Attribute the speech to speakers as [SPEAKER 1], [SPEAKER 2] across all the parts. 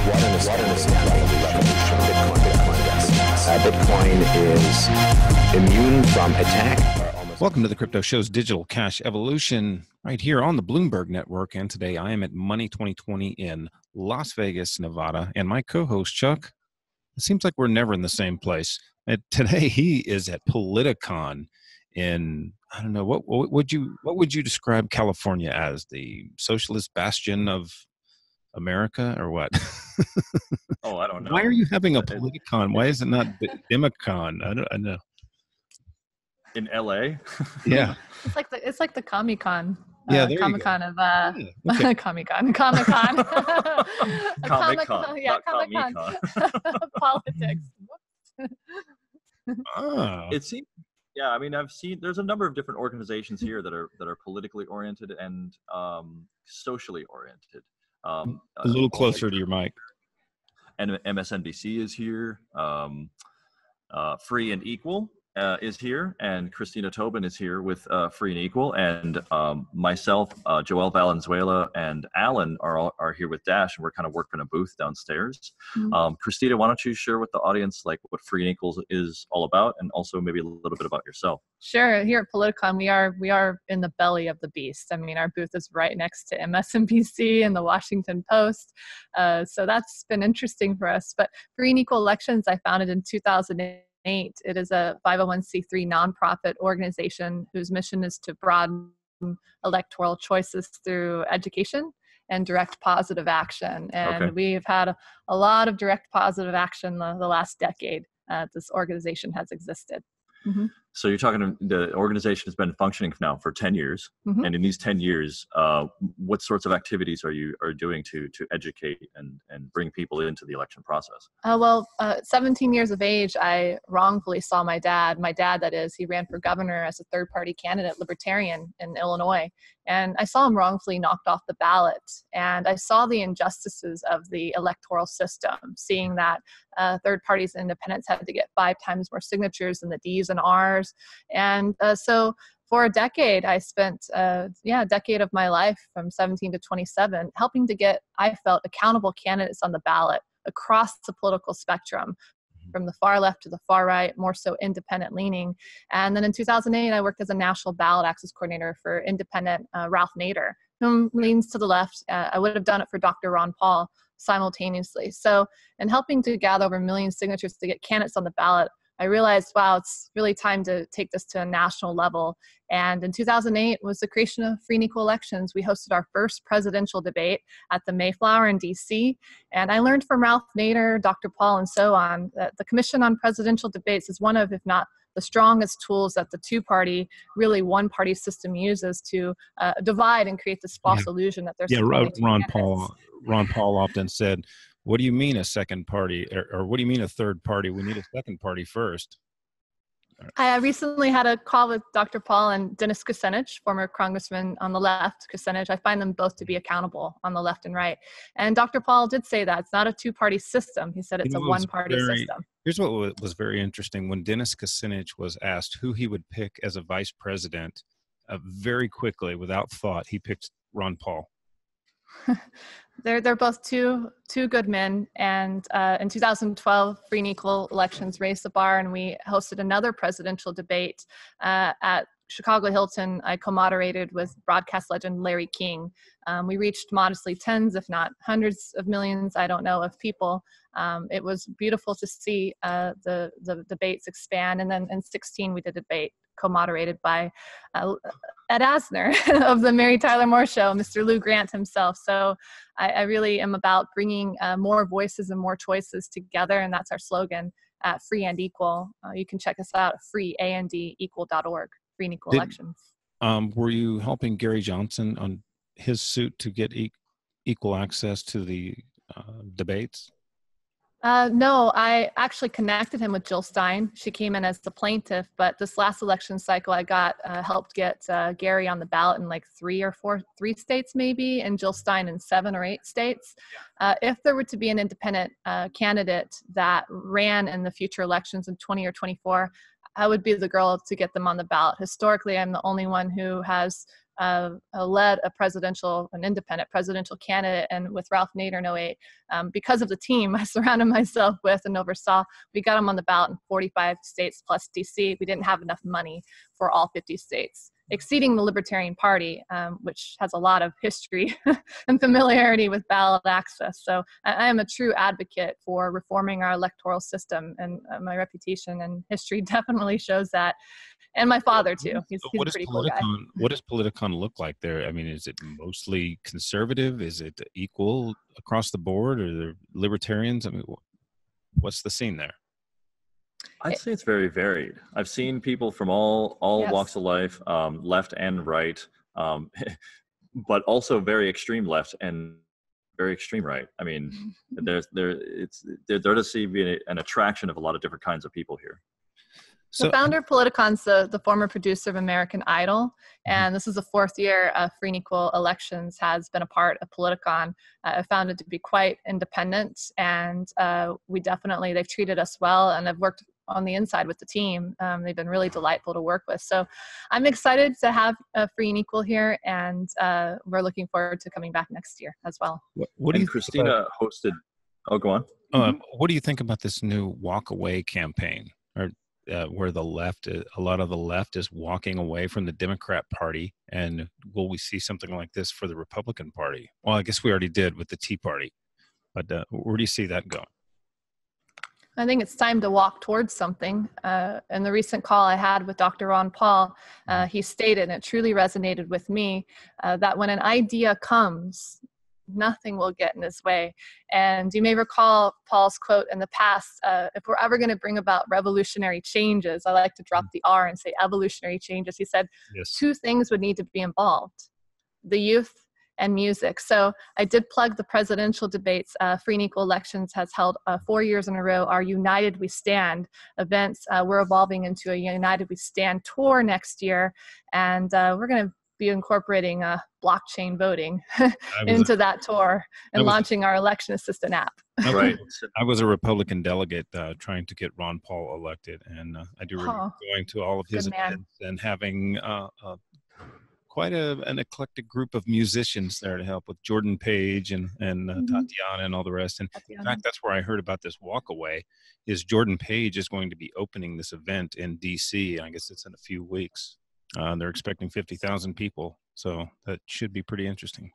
[SPEAKER 1] Broaden is not revolution. Bitcoin is immune from attack.
[SPEAKER 2] Welcome to the Crypto Show's Digital Cash Evolution right here on the Bloomberg Network. And today I am at Money 2020 in Las Vegas, Nevada. And my co-host, Chuck, it seems like we're never in the same place. And today he is at Politicon in, I don't know, what would you describe California as? The socialist bastion of America or what?
[SPEAKER 3] Oh, I don't know.
[SPEAKER 2] Why are you having a Politicon? Why is it not Demicon? I don't know.
[SPEAKER 3] In LA?
[SPEAKER 2] Yeah.
[SPEAKER 4] It's like the Comic-Con.
[SPEAKER 2] Yeah, there
[SPEAKER 4] Comic-Con
[SPEAKER 2] you
[SPEAKER 4] of
[SPEAKER 2] go. Okay.
[SPEAKER 4] Comic-Con. Comic-Con.
[SPEAKER 3] Comic-Con.
[SPEAKER 4] Yeah,
[SPEAKER 3] not
[SPEAKER 4] Comic-Con. Politics.
[SPEAKER 2] Oh.
[SPEAKER 3] It seems, yeah, I mean, I've seen, there's a number of different organizations here that are politically oriented and socially oriented.
[SPEAKER 2] A little closer to your mic.
[SPEAKER 3] And MSNBC is here. Free and Equal is here, and Christina Tobin is here with Free and Equal, and myself, Joel Valenzuela, and Alan are here with Dash, and we're kind of working a booth downstairs.
[SPEAKER 4] Mm-hmm.
[SPEAKER 3] Christina, why don't you share with the audience like what Free and Equal is all about, and also maybe a little bit about yourself?
[SPEAKER 4] Sure. Here at Politicon, we are in the belly of the beast. I mean, our booth is right next to MSNBC and the Washington Post, so that's been interesting for us. But Free and Equal Elections, I founded in 2008. It is a 501c3 nonprofit organization whose mission is to broaden electoral choices through education and direct positive action. And we've had a lot of direct positive action the last decade this organization has existed. Mm-hmm.
[SPEAKER 3] So you're talking, the organization has been functioning now for 10 years.
[SPEAKER 4] Mm-hmm.
[SPEAKER 3] And in these 10 years, what sorts of activities are you doing to educate and bring people into the election process?
[SPEAKER 4] 17 years of age, I wrongfully saw my dad, that is, he ran for governor as a third party candidate, libertarian in Illinois. And I saw him wrongfully knocked off the ballot. And I saw the injustices of the electoral system, seeing that third parties and independents had to get 5 times more signatures than the D's and R's. And so for a decade, I spent a decade of my life from 17 to 27 helping to get, I felt, accountable candidates on the ballot across the political spectrum, from the far left to the far right, more so independent leaning. And then in 2008, I worked as a national ballot access coordinator for independent Ralph Nader, whom leans to the left. I would have done it for Dr. Ron Paul simultaneously. So in helping to gather over 1 million signatures to get candidates on the ballot, I realized, wow, it's really time to take this to a national level. And in 2008 was the creation of Free and Equal Elections. We hosted our first presidential debate at the Mayflower in DC. And I learned from Ralph Nader, Dr. Paul, and so on, that the Commission on Presidential Debates is one of, if not the strongest tools that the two-party, really one-party system uses to divide and create this false illusion that there's
[SPEAKER 2] Ron Paul often said, what do you mean a second party, or what do you mean a third party? We need a second party first.
[SPEAKER 4] I recently had a call with Dr. Paul and Dennis Kucinich, former congressman on the left. Kucinich, I find them both to be accountable on the left and right. And Dr. Paul did say that it's not a two-party system. He said it's a one-party system.
[SPEAKER 2] Here's what was very interesting. When Dennis Kucinich was asked who he would pick as a vice president, very quickly, without thought, he picked Ron Paul.
[SPEAKER 4] They're both two good men, and in 2012, Free and Equal Elections raised the bar, and we hosted another presidential debate at Chicago Hilton. I co-moderated with broadcast legend Larry King. We reached modestly tens, if not hundreds of millions, I don't know, of people. It was beautiful to see the debates expand, and then in 2016 we did a debate co-moderated by Ed Asner of the Mary Tyler Moore Show, Mr. Lou Grant himself. So I really am about bringing more voices and more choices together, and that's our slogan at Free and Equal. You can check us out at freeandequal.org, Free and Equal Elections.
[SPEAKER 2] Were you helping Gary Johnson on his suit to get equal access to the debates?
[SPEAKER 4] No, I actually connected him with Jill Stein. She came in as the plaintiff, but this last election cycle, I got helped get Gary on the ballot in like 3 states maybe, and Jill Stein in 7 or 8 states. If there were to be an independent candidate that ran in the future elections in 20 or 24, I would be the girl to get them on the ballot. Historically, I'm the only one who has led an independent presidential candidate, and with Ralph Nader in 08, because of the team I surrounded myself with and oversaw, we got him on the ballot in 45 states plus DC. We didn't have enough money for all 50 states, exceeding the Libertarian Party, which has a lot of history and familiarity with ballot access. So I am a true advocate for reforming our electoral system, and my reputation and history definitely shows that. And my father too. He's a pretty cool guy.
[SPEAKER 2] What does Politicon look like there? I mean, is it mostly conservative? Is it equal across the board? Are there libertarians? I mean, what's the scene there?
[SPEAKER 3] I'd say it's very varied. I've seen people from all
[SPEAKER 4] Yes.
[SPEAKER 3] walks of life, left and right, but also very extreme left and very extreme right. I mean, there does seem to be an attraction of a lot of different kinds of people here.
[SPEAKER 4] The founder of Politicon's the former producer of American Idol, and this is the fourth year Free and Equal Elections has been a part of Politicon. I found it to be quite independent, and they've treated us well, and I've worked on the inside with the team. They've been really delightful to work with. So I'm excited to have Free and Equal here, and we're looking forward to coming back next year as well.
[SPEAKER 2] What do you
[SPEAKER 3] Christina hosted? Oh, go on.
[SPEAKER 2] What do you think about this new walk away campaign, or where a lot of the left is walking away from the Democrat Party, and will we see something like this for the Republican Party? Well, I guess we already did with the Tea Party, but where do you see that going?
[SPEAKER 4] I think it's time to walk towards something. In the recent call I had with Dr. Ron Paul, he stated, and it truly resonated with me, that when an idea comes, nothing will get in his way. And you may recall Paul's quote in the past, if we're ever going to bring about revolutionary changes, I like to drop the R and say evolutionary changes. He said,
[SPEAKER 2] Yes.
[SPEAKER 4] Two things would need to be involved: the youth and music. So I did plug the presidential debates. Free and Equal Elections has held 4 years in a row our United We Stand events. We're evolving into a United We Stand tour next year, and we're going to be incorporating blockchain voting into that tour and launching our election assistant app.
[SPEAKER 3] Right.
[SPEAKER 2] I was a Republican delegate trying to get Ron Paul elected, and I do remember going to all of his events and having quite an eclectic group of musicians there to help with Jordan Page and Tatiana and all the rest. And in fact, that's where I heard about this walkaway. Is Jordan Page is going to be opening this event in DC. I guess it's in a few weeks. They're expecting 50,000 people, so that should be pretty interesting.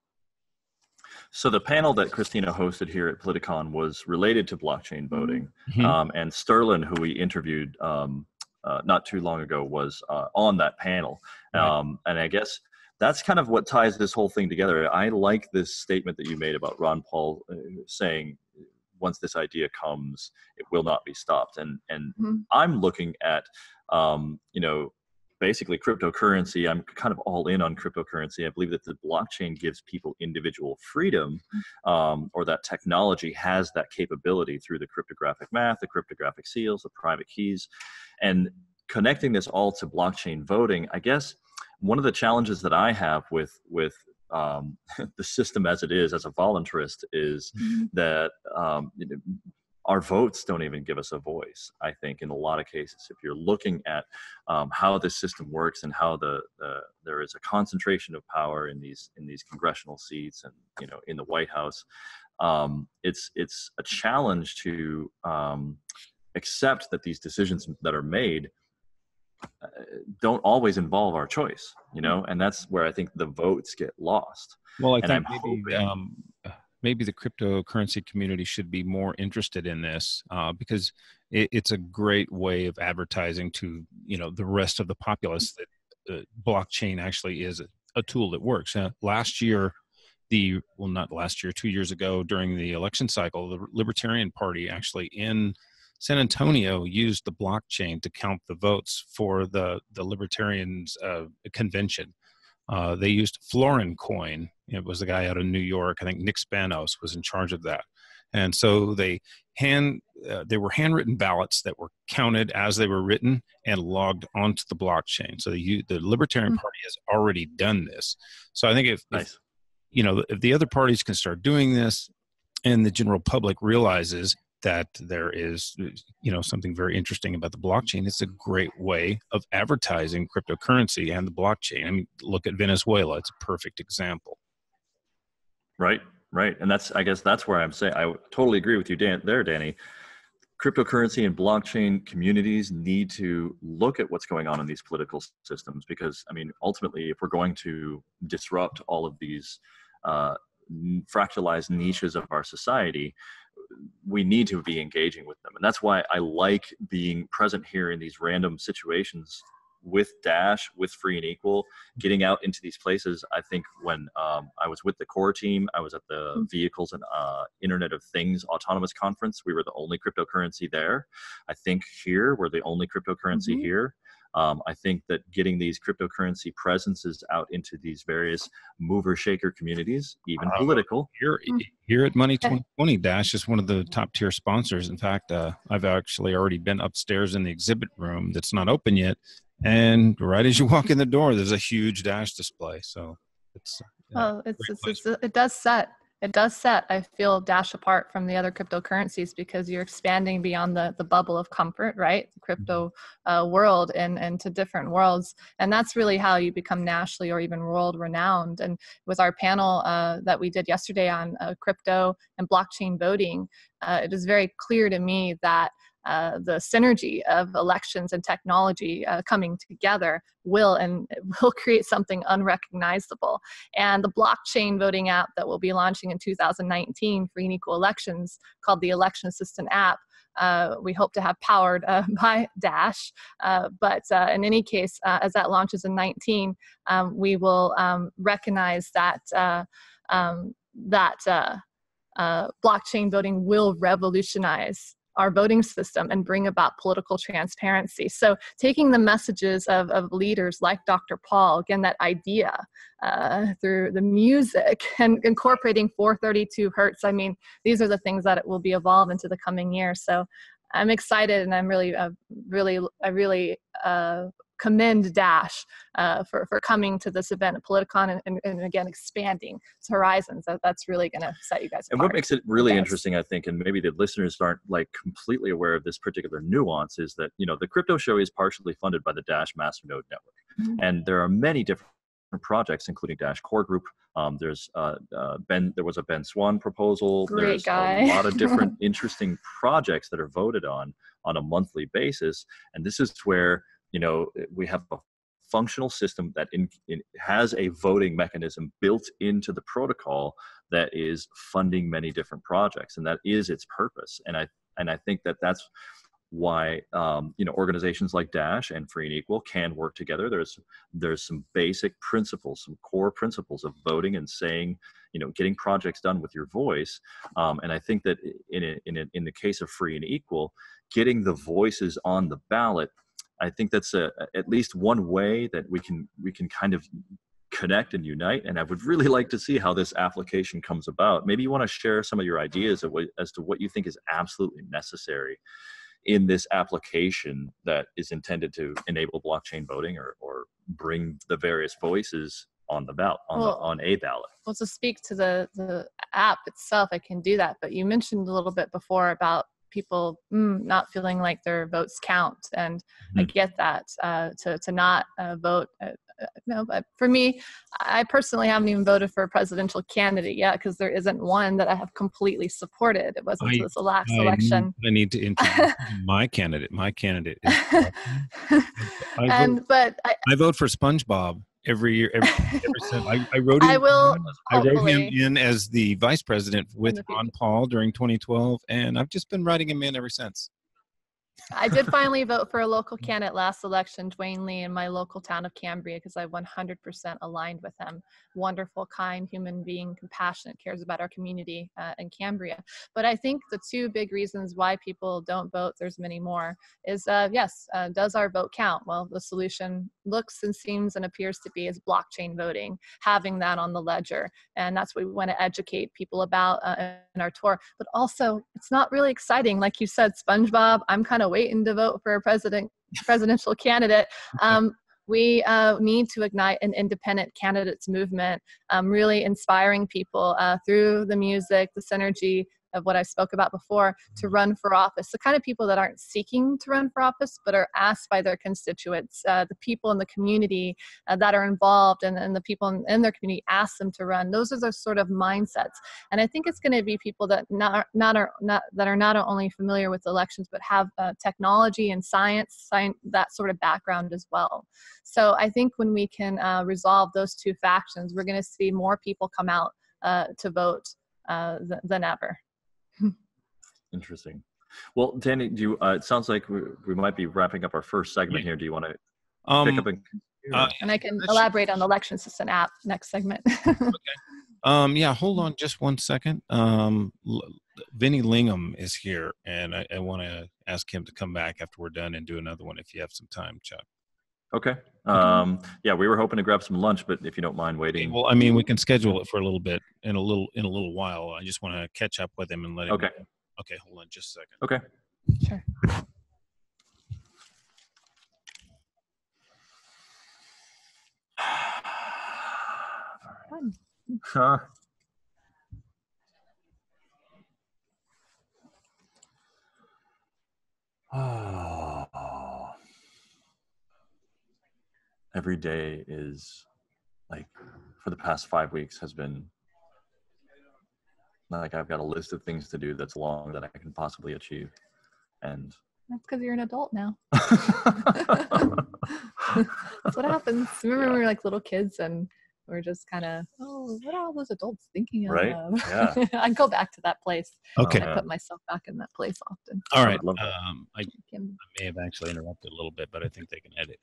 [SPEAKER 3] So the panel that Christina hosted here at Politicon was related to blockchain voting, and Sterling, who we interviewed not too long ago, was on that panel. And I guess that's kind of what ties this whole thing together. I like this statement that you made about Ron Paul saying, once this idea comes, it will not be stopped. And I'm looking at, basically cryptocurrency. I'm kind of all in on cryptocurrency. I believe that the blockchain gives people individual freedom, or that technology has that capability through the cryptographic math, the cryptographic seals, the private keys, and connecting this all to blockchain voting. I guess one of the challenges that I have with the system as it is, as a voluntarist, is that our votes don't even give us a voice. I think in a lot of cases, if you're looking at how this system works and how there is a concentration of power in these congressional seats and in the White House, it's a challenge to accept that these decisions that are made don't always involve our choice, and that's where I think the votes get lost.
[SPEAKER 2] Well, I think maybe the cryptocurrency community should be more interested in this because it's a great way of advertising to the rest of the populace that blockchain actually is a tool that works. Last year, 2 years ago during the election cycle, the Libertarian Party actually in San Antonio used the blockchain to count the votes for the Libertarians convention. They used Florin coin. It was the guy out of New York. I think Nick Spanos was in charge of that. And so they were handwritten ballots that were counted as they were written and logged onto the blockchain. So the Libertarian Party has already done this. So I think if the other parties can start doing this and the general public realizes that there is, something very interesting about the blockchain. It's a great way of advertising cryptocurrency and the blockchain. I mean, look at Venezuela. It's a perfect example.
[SPEAKER 3] Right. And I guess that's where I'm saying, I totally agree with you, Danny. Cryptocurrency and blockchain communities need to look at what's going on in these political systems, because, I mean, ultimately, if we're going to disrupt all of these fractalized niches of our society, we need to be engaging with them. And that's why I like being present here in these random situations with Dash, with Free and Equal, getting out into these places. I think when I was with the core team, I was at the Vehicles and Internet of Things Autonomous Conference. We were the only cryptocurrency there. I think here, we're the only cryptocurrency here. I think that getting these cryptocurrency presences out into these various mover shaker communities, even political.
[SPEAKER 2] Here at Money 2020, Dash is one of the top tier sponsors. In fact, I've actually already been upstairs in the exhibit room that's not open yet. And right as you walk in the door, there's a huge Dash display. So
[SPEAKER 4] it does set, I feel, Dash apart from the other cryptocurrencies, because you're expanding beyond the bubble of comfort, right? The crypto world and to different worlds. And that's really how you become nationally or even world renowned. And with our panel that we did yesterday on crypto and blockchain voting, it is very clear to me that the synergy of elections and technology coming together will create something unrecognizable. And the blockchain voting app that we'll be launching in 2019, Free and Equal Elections, called the Election Assistant app, we hope to have powered by Dash. But in any case, as that launches in 19, we will recognize that blockchain voting will revolutionize our voting system and bring about political transparency. So taking the messages of leaders like Dr. Paul, again, that idea through the music and incorporating 432 hertz. I mean, these are the things that it will be evolved into the coming years. So I'm excited, and I'm really commend Dash for coming to this event at Politicon and again expanding its horizons. That's really going to set you guys apart.
[SPEAKER 3] And what makes it really interesting, I think, and maybe the listeners aren't like completely aware of this particular nuance, is that, you know, the crypto show is partially funded by the Dash Masternode Network, and there are many different projects, including Dash Core Group. There was a Ben Swan proposal.
[SPEAKER 4] Great
[SPEAKER 3] There's
[SPEAKER 4] a
[SPEAKER 3] lot of different interesting projects that are voted on a monthly basis, and this is where, you know, we have a functional system that has a voting mechanism built into the protocol that is funding many different projects, and that is its purpose. And I think that that's why organizations like Dash and Free and Equal can work together. There's some basic principles, some core principles of voting and saying, you know, getting projects done with your voice. And I think that in the case of Free and Equal, getting the voices on the ballot, I think that's at least one way that we can kind of connect and unite. And I would really like to see how this application comes about. Maybe you want to share some of your ideas as to what you think is absolutely necessary in this application that is intended to enable blockchain voting or bring the various voices on the ballot, on a ballot.
[SPEAKER 4] Well, to speak to the app itself, I can do that. But you mentioned a little bit before about people not feeling like their votes count, and I get that to not vote. No, but for me, I personally haven't even voted for a presidential candidate yet, because there isn't one that I have completely supported. It wasn't until this last election.
[SPEAKER 2] I need to introduce my candidate. My candidate is I vote for SpongeBob every year. I wrote him in as the vice president with Ron Paul during 2012, and I've just been writing him in ever since.
[SPEAKER 4] I did finally vote for a local candidate last election, Dwayne Lee, in my local town of Cambria, because I 100% aligned with him. Wonderful, kind human being, compassionate, cares about our community in Cambria. But I think the two big reasons why people don't vote, there's many more, is does our vote count? Well, the solution looks and seems and appears to be is blockchain voting, having that on the ledger. And that's what we want to educate people about in our tour. But also, it's not really exciting. Like you said, SpongeBob, I'm kind of waiting to vote for a presidential candidate. We need to ignite an independent candidates movement, really inspiring people through the music, the synergy, of what I spoke about before, to run for office. The kind of people that aren't seeking to run for office, but are asked by their constituents, the people in the community that are involved, and the people in their community ask them to run. Those are the sort of mindsets. And I think it's going to be people that are not only familiar with elections, but have technology and science, that sort of background as well. So I think when we can resolve those two factions, we're going to see more people come out to vote than ever.
[SPEAKER 3] Interesting. Well, Danny, do you, it sounds like we might be wrapping up our first segment here. Do you want to pick up
[SPEAKER 4] and I can elaborate on the election system app next segment.
[SPEAKER 2] Okay. Yeah, hold on just one second. Vinny Lingham is here, and I want to ask him to come back after we're done and do another one if you have some time, Chuck.
[SPEAKER 3] Okay. Yeah, we were hoping to grab some lunch, but if you don't mind waiting.
[SPEAKER 2] Well, I mean, we can schedule it for a little bit in a little while. I just want to catch up with him and let him.
[SPEAKER 3] Okay.
[SPEAKER 2] Know. Okay, hold on just a second.
[SPEAKER 3] Okay.
[SPEAKER 4] Sure.
[SPEAKER 3] Fun. Every day is like, for the past 5 weeks has been like, I've got a list of things to do that's long that I can possibly achieve. And
[SPEAKER 4] that's because you're an adult now. That's what happens. Remember when we were like little kids and we're just kind of, what are all those adults thinking of?
[SPEAKER 3] Right? Yeah.
[SPEAKER 4] I go back to that place.
[SPEAKER 2] Okay.
[SPEAKER 4] I put myself back in that place often.
[SPEAKER 2] All right.
[SPEAKER 3] I
[SPEAKER 2] may have actually interrupted a little bit, but I think they can edit.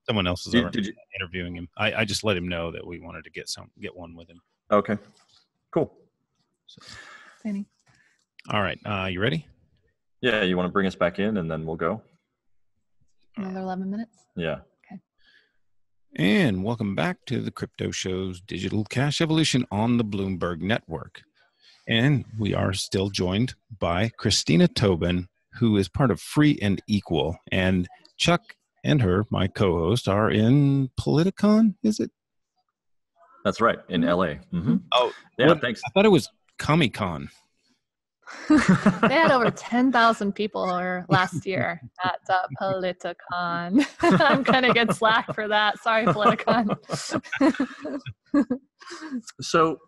[SPEAKER 2] Someone else is already interviewing him. I just let him know that we wanted to get one with him.
[SPEAKER 3] Okay. Cool.
[SPEAKER 4] Danny.
[SPEAKER 2] All right. You ready?
[SPEAKER 3] Yeah. You want to bring us back in and then we'll go?
[SPEAKER 4] Another 11 minutes?
[SPEAKER 3] Yeah.
[SPEAKER 4] Okay.
[SPEAKER 2] And welcome back to the Crypto Show's Digital Cash Evolution on the Bloomberg Network. And we are still joined by Christina Tobin, who is part of Free and Equal. And Chuck and her, my co-host, are in Politicon, is it?
[SPEAKER 3] That's right, in LA. Mm-hmm.
[SPEAKER 2] Oh,
[SPEAKER 3] yeah, thanks.
[SPEAKER 2] I thought it was Comic-Con.
[SPEAKER 4] They had over 10,000 people last year at Politicon. I'm gonna get slack for that. Sorry, Politicon.
[SPEAKER 3] So,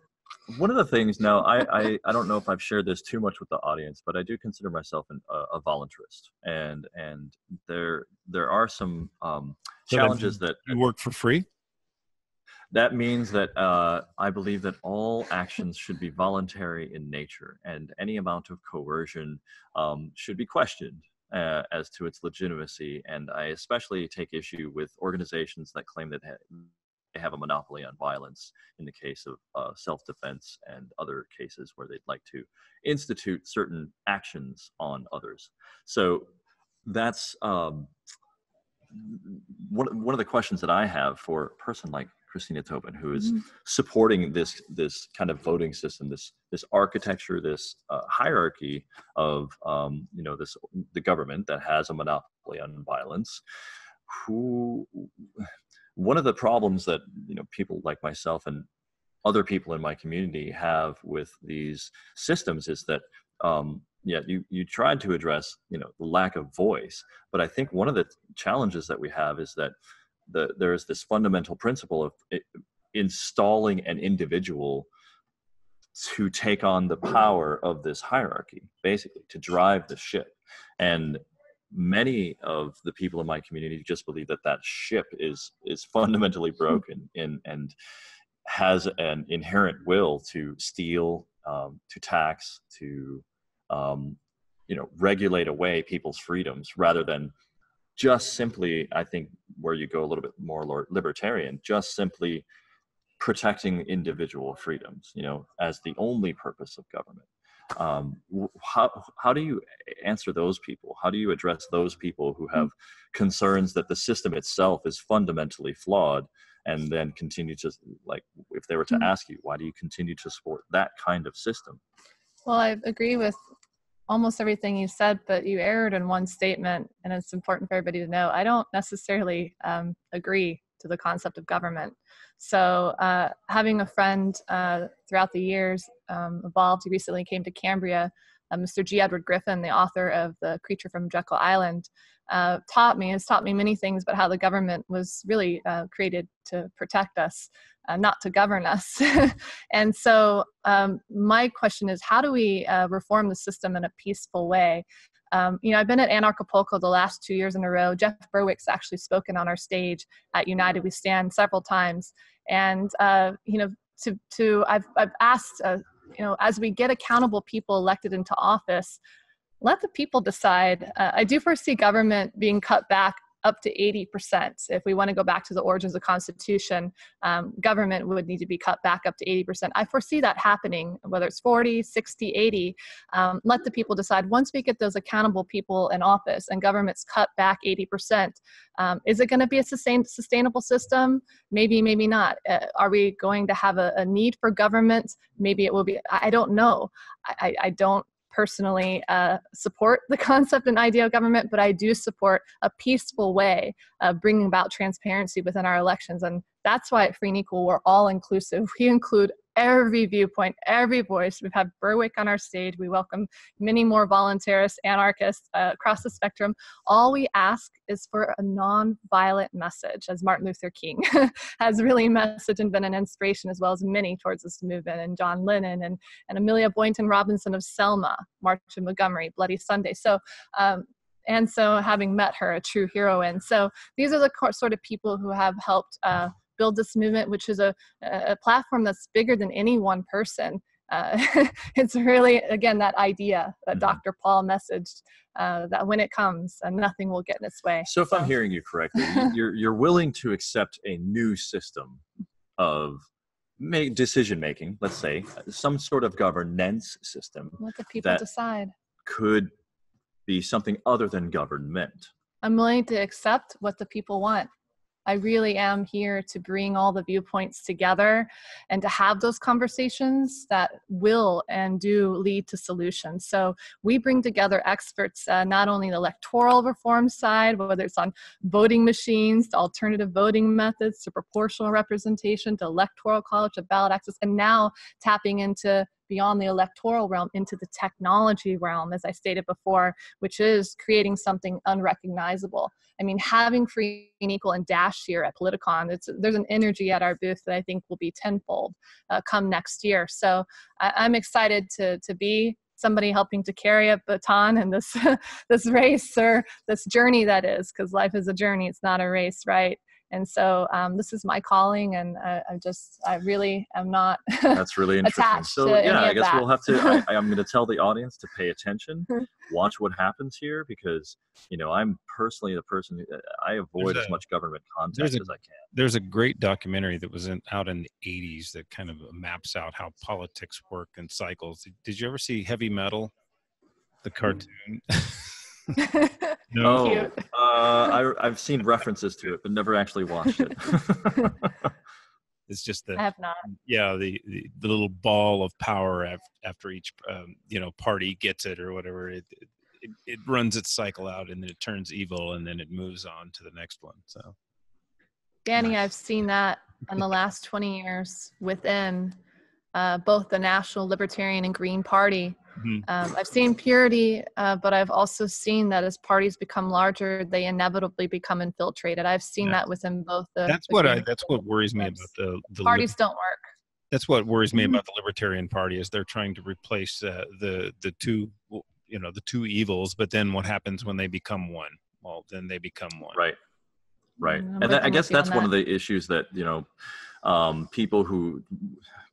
[SPEAKER 3] one of the things now, I don't know if I've shared this too much with the audience, but I do consider myself a voluntarist, and there are some challenges that
[SPEAKER 2] you work for free.
[SPEAKER 3] That means that I believe that all actions should be voluntary in nature, and any amount of coercion should be questioned as to its legitimacy. And I especially take issue with organizations that claim that they have a monopoly on violence in the case of self-defense and other cases where they'd like to institute certain actions on others. So that's one of the questions that I have for a person like Christina Tobin, who is supporting this kind of voting system, this architecture, this hierarchy of the government that has a monopoly on violence. One of the problems that people like myself and other people in my community have with these systems is that you tried to address the lack of voice, but I think one of the challenges that we have is that there is this fundamental principle of installing an individual to take on the power of this hierarchy, basically to drive the ship. And many of the people in my community just believe that ship is fundamentally broken and has an inherent will to steal, to tax, to regulate away people's freedoms, rather than just simply, I think, where you go a little bit more libertarian, just simply protecting individual freedoms, as the only purpose of government. How do you answer those people? How do you address those people who have concerns that the system itself is fundamentally flawed, and then continue to, like, if they were to ask you, why do you continue to support that kind of system?
[SPEAKER 4] Well, I agree with almost everything you said, but you erred in one statement, and it's important for everybody to know. I don't necessarily agree to the concept of government. So having a friend throughout the years evolved. He recently came to Cambria. Mr. G. Edward Griffin, the author of The Creature from Jekyll Island, has taught me many things about how the government was really created to protect us, not to govern us. And so my question is, how do we reform the system in a peaceful way? I've been at Anarchapulco the last 2 years in a row. Jeff Berwick's actually spoken on our stage at United We Stand several times. And, I've asked, as we get accountable people elected into office, let the people decide. I do foresee government being cut back up to 80%. If we want to go back to the origins of the Constitution, government would need to be cut back up to 80%. I foresee that happening, whether it's 40, 60, 80. Let the people decide. Once we get those accountable people in office and government's cut back 80%, is it going to be a sustainable system? Maybe, maybe not. Are we going to have a need for government? Maybe it will be. I don't know. I don't personally support the concept and idea of government, but I do support a peaceful way of bringing about transparency within our elections. And that's why at Free and Equal, we're all inclusive. We include every viewpoint, every voice. We've had Berwick on our stage. We welcome many more voluntarists, anarchists across the spectrum. All we ask is for a non-violent message, as Martin Luther King has really messaged and been an inspiration, as well as many towards this movement, and John Lennon and Amelia Boynton Robinson of Selma, March of Montgomery, Bloody Sunday. So, and so having met her, a true heroine. So these are the sort of people who have helped build this movement, which is a platform that's bigger than any one person. It's really, again, that idea that Dr. Paul messaged, that when it comes, nothing will get in its way.
[SPEAKER 3] So if I'm hearing you correctly, you're willing to accept a new system of decision-making, let's say, some sort of governance system.
[SPEAKER 4] Let the people decide.
[SPEAKER 3] Could be something other than government.
[SPEAKER 4] I'm willing to accept what the people want. I really am here to bring all the viewpoints together and to have those conversations that will and do lead to solutions. So we bring together experts, not only the electoral reform side, whether it's on voting machines, to alternative voting methods, to proportional representation, to electoral college, to ballot access, and now tapping into beyond the electoral realm into the technology realm, as I stated before, which is creating something unrecognizable. I mean, having Free and Equal and Dash here at Politicon, there's an energy at our booth that I think will be tenfold come next year. So I'm excited to be somebody helping to carry a baton in this this race, or this journey that is, because life is a journey, it's not a race, right? And so this is my calling, and I really am not
[SPEAKER 3] That's really interesting. So yeah, I guess we'll have to, I'm going to tell the audience to pay attention, watch what happens here, because, I'm personally the person, I avoid as much government contact as I can.
[SPEAKER 2] There's a great documentary that was out in the 80s that kind of maps out how politics work and cycles. Did you ever see Heavy Metal, the cartoon?
[SPEAKER 3] No, I've seen references to it, but never actually watched it.
[SPEAKER 2] It's just
[SPEAKER 4] I have not.
[SPEAKER 2] Yeah, the little ball of power after each party gets it or whatever. It runs its cycle out, and then it turns evil, and then it moves on to the next one. So,
[SPEAKER 4] Danny, I've seen that in the last 20 years within both the National Libertarian and Green Party. I've seen purity, but I've also seen that as parties become larger, they inevitably become infiltrated. I've seen that within both the.
[SPEAKER 2] That's what worries me about the
[SPEAKER 4] parties don't work.
[SPEAKER 2] That's what worries me about the Libertarian Party, is they're trying to replace the two evils. But then what happens when they become one? Well, then they become one.
[SPEAKER 3] Right. And I guess that's one of the issues that people who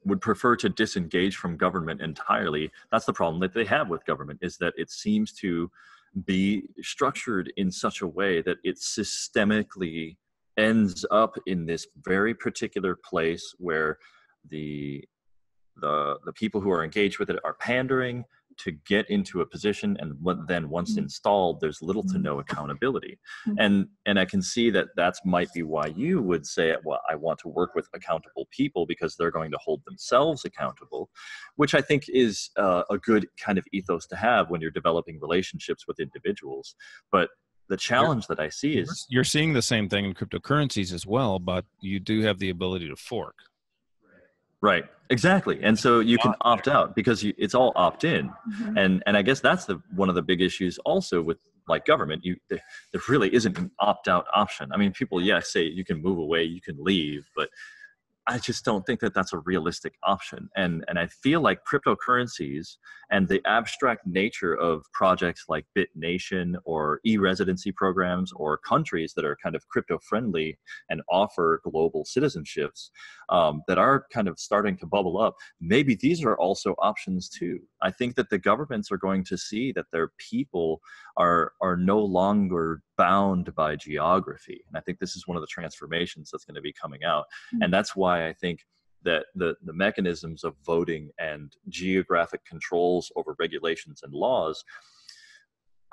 [SPEAKER 3] would prefer to disengage from government entirely, that's the problem that they have with government, is that it seems to be structured in such a way that it systemically ends up in this very particular place where the people who are engaged with it are pandering to get into a position, and then once installed, there's little to no accountability. And I can see that might be why you would say, well, I want to work with accountable people, because they're going to hold themselves accountable, which I think is a good kind of ethos to have when you're developing relationships with individuals. But the challenge that I see is
[SPEAKER 2] you're seeing the same thing in cryptocurrencies as well, but you do have the ability to fork.
[SPEAKER 3] right, exactly. And so you can opt out because it's all opt-in. And I guess that's one of the big issues also with like government. There really isn't an opt-out option. I mean, people, say you can move away, you can leave, but I just don't think that that's a realistic option. And I feel like cryptocurrencies and the abstract nature of projects like BitNation or e-residency programs or countries that are kind of crypto friendly and offer global citizenships that are kind of starting to bubble up, maybe these are also options too. I think that the governments are going to see that their people are no longer bound by geography. And I think this is one of the transformations that's going to be coming out. And that's why I think that the mechanisms of voting and geographic controls over regulations and laws,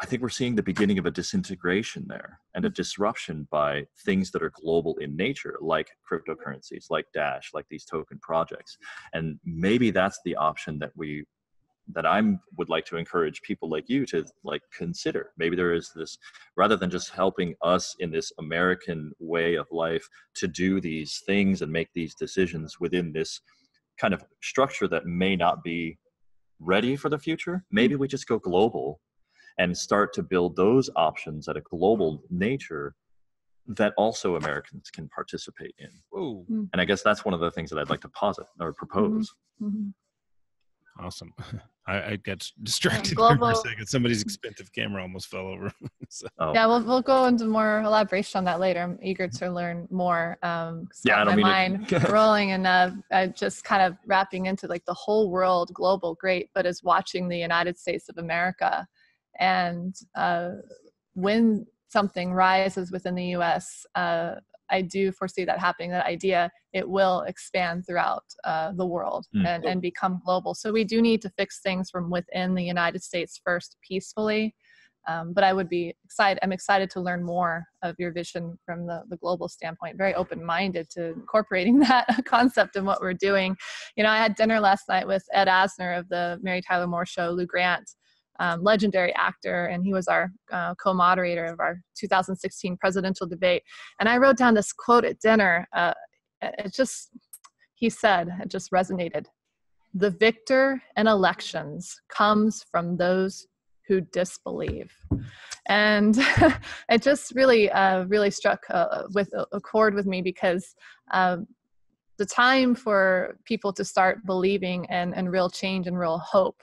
[SPEAKER 3] I think we're seeing the beginning of a disintegration there and a disruption by things that are global in nature, like cryptocurrencies, like Dash, like these token projects. And maybe that's the option that I would like to encourage people like you to like consider. Maybe there is this, rather than just helping us in this American way of life to do these things and make these decisions within this kind of structure that may not be ready for the future, maybe we just go global and start to build those options at a global nature that also Americans can participate in.
[SPEAKER 2] Whoa.
[SPEAKER 3] And I guess that's one of the things that I'd like to posit or propose.
[SPEAKER 2] Awesome. I got distracted
[SPEAKER 4] global,
[SPEAKER 2] there for a second. Somebody's expensive camera almost fell over. So.
[SPEAKER 4] Yeah, we'll go into more elaboration on that later. I'm eager to learn more.
[SPEAKER 3] I don't
[SPEAKER 4] my
[SPEAKER 3] mean
[SPEAKER 4] mind rolling and just kind of wrapping into like the whole world, global, great, but is watching the United States of America. And when something rises within the U.S., I do foresee that happening, that idea, it will expand throughout the world and become global. So we do need to fix things from within the United States first peacefully. But I would be excited. I'm excited to learn more of your vision from the global standpoint, very open-minded to incorporating that concept in what we're doing. You know, I had dinner last night with Ed Asner of the Mary Tyler Moore Show, Lou Grant, legendary actor, and he was our co-moderator of our 2016 presidential debate. And I wrote down this quote at dinner. He said, it just resonated. The victor in elections comes from those who disbelieve. And it just really struck with a chord with me, because the time for people to start believing and real change and real hope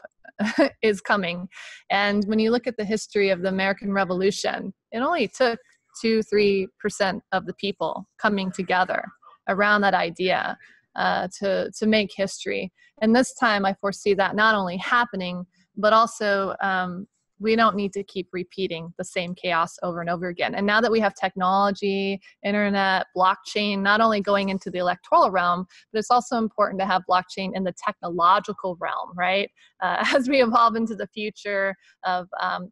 [SPEAKER 4] is coming. And when you look at the history of the American Revolution, it only took 2-3% of the people coming together around that idea to make history. And this time I foresee that not only happening, but also we don't need to keep repeating the same chaos over and over again. And now that we have technology, internet, blockchain, not only going into the electoral realm, but it's also important to have blockchain in the technological realm, right? As we evolve into the future of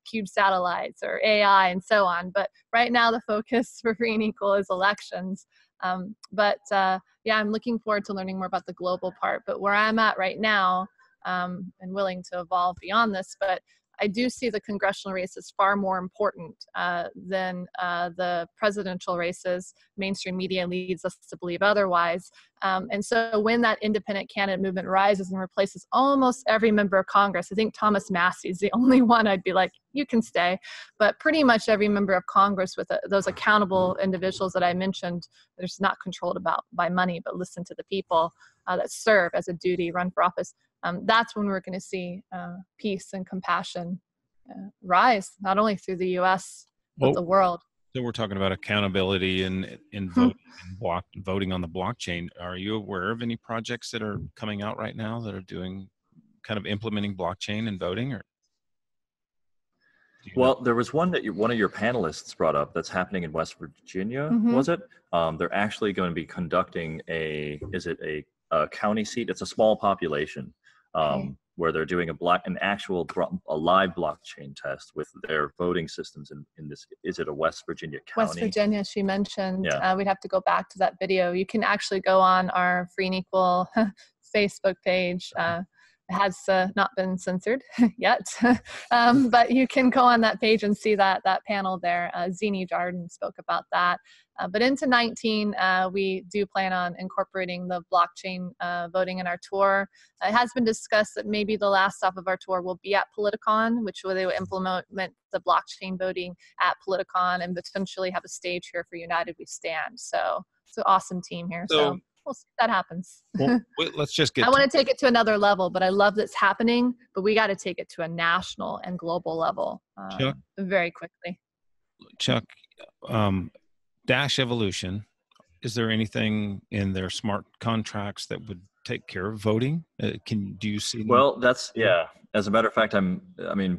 [SPEAKER 4] cube satellites or AI and so on. But right now the focus for Free and Equal is elections. I'm looking forward to learning more about the global part. But where I'm at right now, and willing to evolve beyond this, but I do see the congressional races far more important than the presidential races. Mainstream media leads us to believe otherwise. And so when that independent candidate movement rises and replaces almost every member of Congress, I think Thomas Massey is the only one I'd be like, you can stay. But pretty much every member of Congress with those accountable individuals that I mentioned, that are not controlled by money, but listen to the people, that serve as a duty, run for office. That's when we're going to see peace and compassion rise, not only through the U.S., but the world.
[SPEAKER 2] So we're talking about accountability in voting on the blockchain. Are you aware of any projects that are coming out right now that are doing kind of implementing blockchain and voting? Or
[SPEAKER 3] well, there was one that one of your panelists brought up that's happening in West Virginia, was it? They're actually going to be conducting a county seat? It's a small population. Where they're doing a live blockchain test with their voting systems in this, is it a West Virginia county?
[SPEAKER 4] West Virginia, she mentioned.
[SPEAKER 3] Yeah.
[SPEAKER 4] We'd have to go back to that video. You can actually go on our Free and Equal Facebook page. has not been censored yet, but you can go on that page and see that panel there. Zini Jarden spoke about that. But into 19, we do plan on incorporating the blockchain voting in our tour. It has been discussed that maybe the last stop of our tour will be at Politicon, which will they will implement the blockchain voting at Politicon and potentially have a stage here for United We Stand. So it's an awesome team here. So we'll see if that happens.
[SPEAKER 2] Well, let's just get.
[SPEAKER 4] I want to take it to another level, but I love that's happening. But we got to take it to a national and global level very quickly.
[SPEAKER 2] Chuck, Dash Evolution, is there anything in their smart contracts that would take care of voting? Do you see?
[SPEAKER 3] Well, as a matter of fact,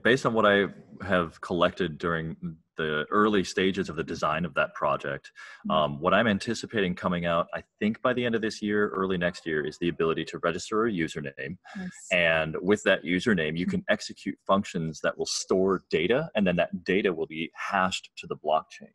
[SPEAKER 3] based on what I have collected during the early stages of the design of that project, what I'm anticipating coming out, I think by the end of this year, early next year, is the ability to register a username.
[SPEAKER 4] Yes.
[SPEAKER 3] And with that username, you can execute functions that will store data, and then that data will be hashed to the blockchain.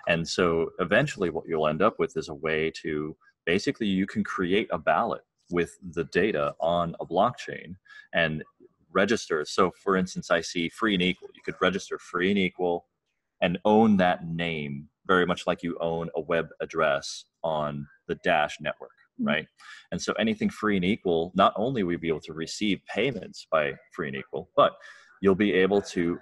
[SPEAKER 3] And so eventually what you'll end up with is a way to, basically you can create a ballot with the data on a blockchain and register. So for instance, I see free and equal. You could register free and equal and own that name very much like you own a web address on the Dash network, right? And so anything free and equal, not only will you be able to receive payments by free and equal, but you'll be able to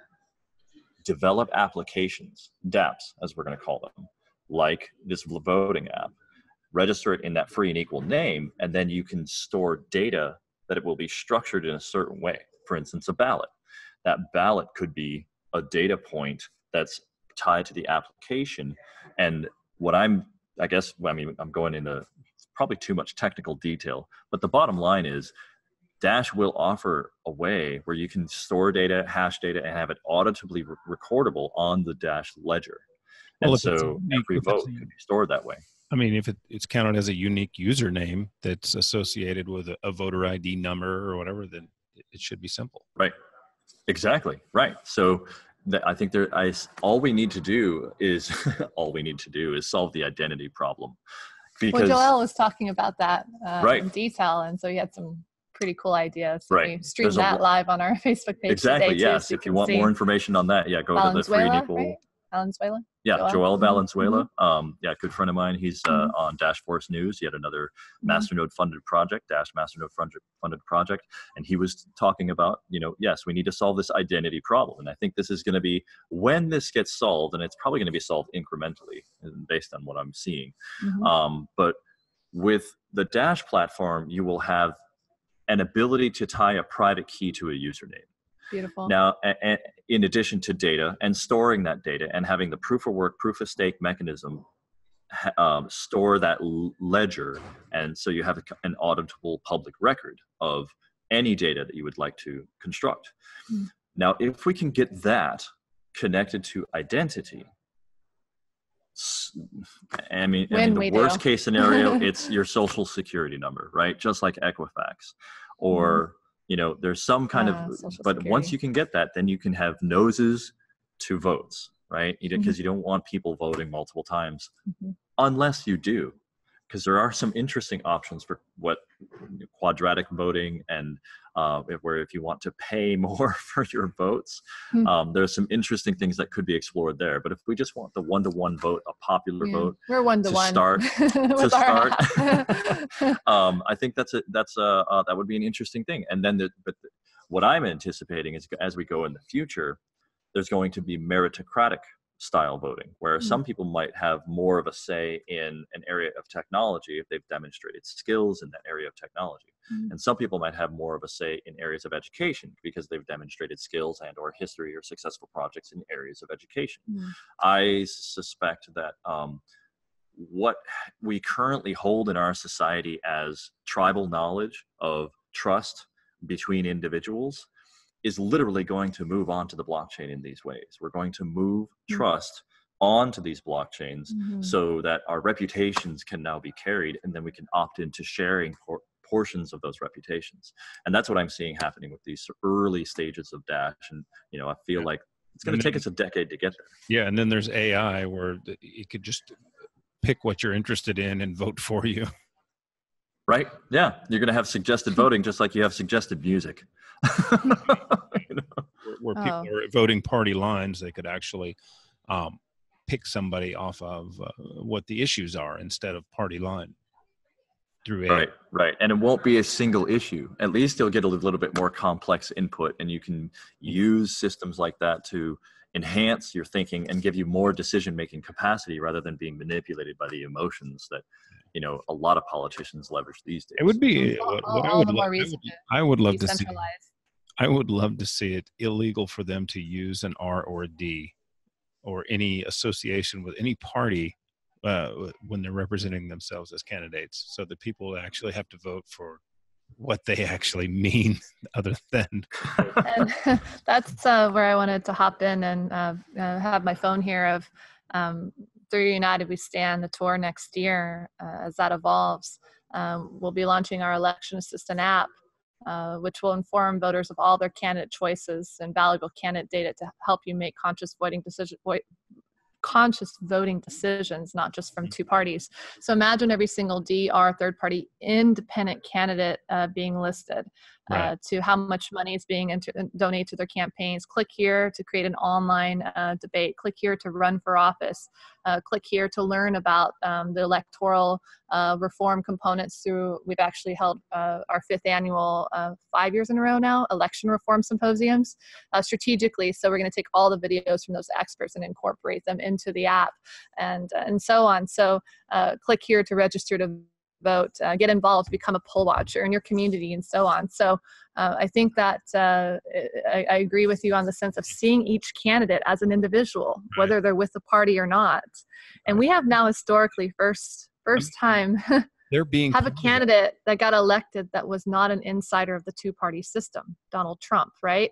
[SPEAKER 3] develop applications, dApps, as we're going to call them, like this voting app, register it in that free and equal name, and then you can store data that it will be structured in a certain way. For instance, a ballot. That ballot could be a data point that's tied to the application. And what I'm going into probably too much technical detail, but the bottom line is Dash will offer a way where you can store data, hash data, and have it auditably recordable on the Dash ledger. And so every vote can be stored that way.
[SPEAKER 2] I mean, if it's counted as a unique username that's associated with a voter ID number or whatever, then it should be simple.
[SPEAKER 3] Right. Exactly. Right. So I think all we need to do is solve the identity problem.
[SPEAKER 4] Because Joel was talking about that in detail, and so he had some pretty cool ideas. So we streamed that live on our Facebook page.
[SPEAKER 3] Exactly.
[SPEAKER 4] Today
[SPEAKER 3] Yes.
[SPEAKER 4] Too,
[SPEAKER 3] if you want more information on that, go to the free and equal.
[SPEAKER 4] Right? Valenzuela?
[SPEAKER 3] Yeah, Joel Valenzuela. Good friend of mine. He's on Dash Force News. He had another Masternode funded project, Dash Masternode funded project. And he was talking about, yes, we need to solve this identity problem. And I think this is going to be, when this gets solved, and it's probably going to be solved incrementally based on what I'm seeing. But with the Dash platform, you will have an ability to tie a private key to a username.
[SPEAKER 4] Beautiful.
[SPEAKER 3] Now, in addition to data and storing that data and having the proof of work, proof of stake mechanism store that ledger, and so you have an auditable public record of any data that you would like to construct. Now, if we can get that connected to identity, in the worst case scenario, it's your social security number, right? Just like Equifax, or there's some kind of, but once you can get that, then you can have noses to votes, right? Because you don't want people voting multiple times, unless you do, because there are some interesting options for quadratic voting, and where if you want to pay more for your votes, there's some interesting things that could be explored there. But if we just want the one-to-one vote, a popular vote,
[SPEAKER 4] we're one-to-one
[SPEAKER 3] to start, I think that would be an interesting thing. And then, what I'm anticipating is, as we go in the future, there's going to be meritocratic style voting, where some people might have more of a say in an area of technology if they've demonstrated skills in that area of technology. And some people might have more of a say in areas of education because they've demonstrated skills and or history or successful projects in areas of education. I suspect that what we currently hold in our society as tribal knowledge of trust between individuals is literally going to move onto the blockchain in these ways. We're going to move trust onto these blockchains so that our reputations can now be carried, and then we can opt into sharing portions of those reputations. And that's what I'm seeing happening with these early stages of Dash. And, I feel like it's going to take us a decade to get there.
[SPEAKER 2] Yeah. And then there's AI where it could just pick what you're interested in and vote for you.
[SPEAKER 3] Right? Yeah, you're going to have suggested voting just like you have suggested music. You know?
[SPEAKER 2] Where people are voting party lines, they could actually pick somebody off of what the issues are instead of party line through
[SPEAKER 3] Right, right. And it won't be a single issue. At least you'll get a little bit more complex input, and you can use systems like that to enhance your thinking and give you more decision-making capacity rather than being manipulated by the emotions that, you know, a lot of politicians leverage these days.
[SPEAKER 2] It would be
[SPEAKER 4] all the more reason
[SPEAKER 2] I would love
[SPEAKER 4] to
[SPEAKER 2] to see.
[SPEAKER 4] decentralize.
[SPEAKER 2] I would love to see it illegal for them to use an R or a D or any association with any party when they're representing themselves as candidates, so that people actually have to vote for what they actually mean other than.
[SPEAKER 4] And that's where I wanted to hop in and have my phone here of Through United We Stand, the tour next year. As that evolves, we'll be launching our election assistant app, which will inform voters of all their candidate choices and valuable candidate data to help you make conscious voting decisions, not just from two parties. So imagine every single DR, third party independent candidate being listed, to how much money is being donated to their campaigns. Click here to create an online debate. Click here to run for office. Click here to learn about the electoral reform components we've actually held our 5th annual, 5 years in a row now, election reform symposiums strategically. So we're going to take all the videos from those experts and incorporate them into the app and so on. So click here to register to vote, get involved, become a poll watcher in your community, and so on. So I think that I agree with you on the sense of seeing each candidate as an individual, whether they're with the party or not. And we have now historically first time
[SPEAKER 2] they're being
[SPEAKER 4] have a candidate that got elected that was not an insider of the two-party system, Donald Trump, right?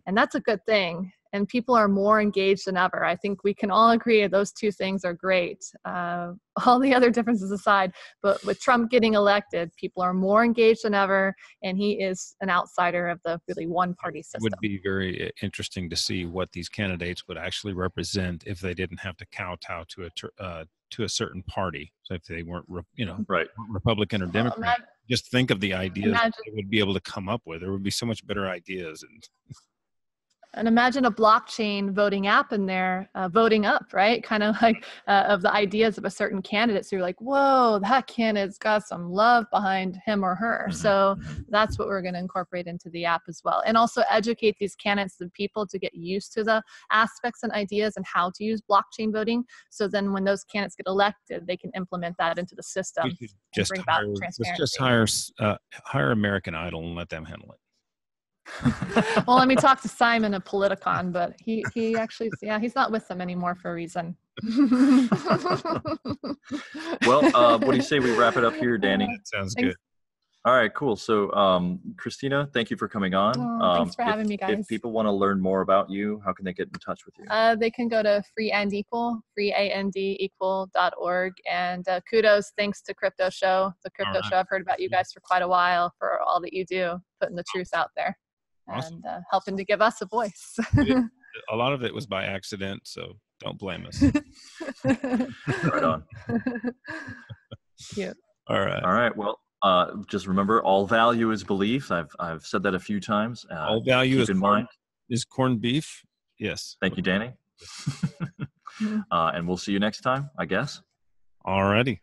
[SPEAKER 4] And that's a good thing. And people are more engaged than ever. I think we can all agree those two things are great. All the other differences aside, but with Trump getting elected, people are more engaged than ever, and he is an outsider of the really one-party system.
[SPEAKER 2] It would be very interesting to see what these candidates would actually represent if they didn't have to kowtow to a certain party. So if they weren't, Republican or Democrat, just think of the ideas they would be able to come up with. There would be so much better ideas.
[SPEAKER 4] And imagine a blockchain voting app in there, voting up, right? Kind of like of the ideas of a certain candidate. So you're like, whoa, that candidate's got some love behind him or her. So that's what we're going to incorporate into the app as well. And also educate these candidates and people to get used to the aspects and ideas and how to use blockchain voting. So then when those candidates get elected, they can implement that into the system.
[SPEAKER 2] Just
[SPEAKER 4] bring about transparency.
[SPEAKER 2] Just hire American Idol and let them handle it.
[SPEAKER 4] Well, let me talk to Simon of Politicon, but he actually, he's not with them anymore for a reason.
[SPEAKER 3] Well, what do you say we wrap it up here, Danny?
[SPEAKER 2] That sounds good.
[SPEAKER 3] All right, cool. So, Christina, thank you for coming on.
[SPEAKER 4] Thanks for having me, guys.
[SPEAKER 3] If people want to learn more about you, how can they get in touch with you?
[SPEAKER 4] They can go to freeandequal.org. And kudos, thanks to Crypto Show, the Crypto Show. I've heard about you guys for quite a while for all that you do, putting the truth out there.
[SPEAKER 2] Awesome.
[SPEAKER 4] And helping to give us a voice.
[SPEAKER 2] A lot of it was by accident, so don't blame us.
[SPEAKER 3] Right on.
[SPEAKER 4] Cute.
[SPEAKER 2] All right.
[SPEAKER 3] Well, just remember, all value is belief. I've said that a few times.
[SPEAKER 2] All value is corned beef. Yes.
[SPEAKER 3] Thank you, Danny. And we'll see you next time, I guess.
[SPEAKER 2] All righty.